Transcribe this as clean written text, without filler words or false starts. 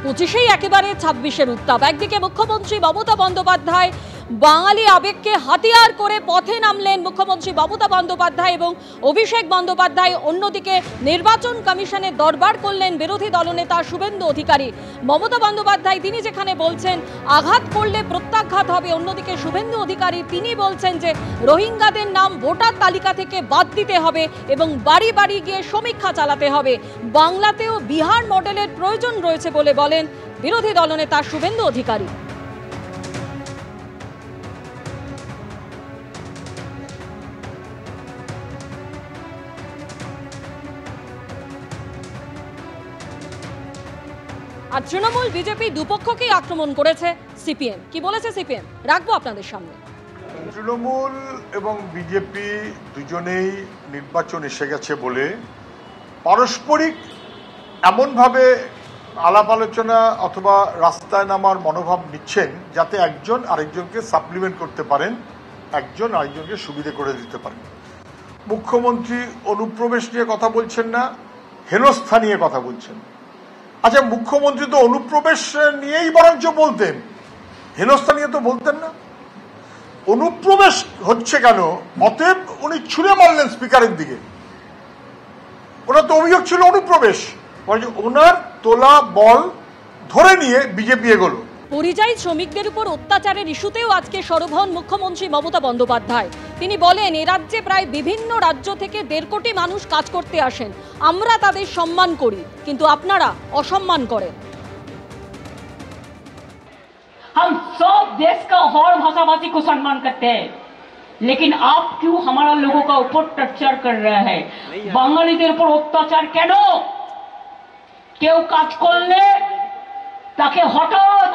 25-এই একেবারে 26-এর উত্তাপ। একদিকে মুখ্যমন্ত্রী মমতা বন্দ্যোপাধ্যায় বাঙালি আবেগকে হাতিয়ার করে পথে নামলেন মুখ্যমন্ত্রী মমতা বন্দ্যোপাধ্যায় এবং অভিষেক বন্দ্যোপাধ্যায়। অন্যদিকে নির্বাচন কমিশনের দরবার করলেন বিরোধী দলনেতা শুভেন্দু অধিকারী। মমতা বন্দ্যোপাধ্যায় তিনি যেখানে বলছেন আঘাত করলে প্রত্যাঘাত হবে, অন্যদিকে শুভেন্দু অধিকারী তিনি বলছেন যে রোহিঙ্গাদের নাম ভোটার তালিকা থেকে বাদ দিতে হবে এবং বাড়ি বাড়ি গিয়ে সমীক্ষা চালাতে হবে। বাংলাতেও বিহার মডেলের প্রয়োজন রয়েছে বলে বলেন বিরোধী দলনেতা শুভেন্দু অধিকারী। আর তৃণমূল বিজেপি দুপক্ষকেই আক্রমণ করেছে সিপিএম। কি বলেছে সিপিএম রাখবো আপনাদের সামনে। তৃণমূল এবং বিজেপি দুজনেই নির্বাচন এসে গেছে বলে পারস্পরিক এমনভাবে আলাপ আলোচনা অথবা রাস্তায় নামার মনোভাব নিচ্ছেন যাতে একজন আরেকজনকে সাপ্লিমেন্ট করতে পারেন, একজন আরেকজনকে সুবিধে করে দিতে পারেন। মুখ্যমন্ত্রী অনুপ্রবেশ নিয়ে কথা বলছেন না, হেনস্থা নিয়ে কথা বলছেন। আচ্ছা, মুখ্যমন্ত্রী তো অনুপ্রবেশ নিয়েই বরঞ্চ বলতেন, হেনস্থা নিয়ে তো বলতেন না। অনুপ্রবেশ হচ্ছে কেন? অতএব উনি ছুঁড়ে মারলেন স্পিকারের দিকে। ওনার তো অভিযোগ ছিল অনুপ্রবেশ, ওনার তোলা বল ধরে নিয়ে বিজেপি এগোলো। পরিযায়ী শ্রমিকদের উপর অত্যাচারের ইস্যুতেও আজকে সরব হন মুখ্যমন্ত্রী মমতা বন্দ্যোপাধ্যায়। তিনি বলেন এ রাজ্যে প্রায় বিভিন্ন রাজ্য থেকে 1.5 কোটি মানুষ কাজ করতে আসেন, আমরা তাদের সম্মান করি কিন্তু আপনারা অসম্মান করেন। हम सब देश का और भाषाभाषी को सम्मान करते हैं, लेकिन आप क्यों हमारा लोगों का ऊपर टर्चर कर रहे हैं? বাঙালিদের উপর অত্যাচার কেন? কেউ কাজ করলে তাকে হঠাৎ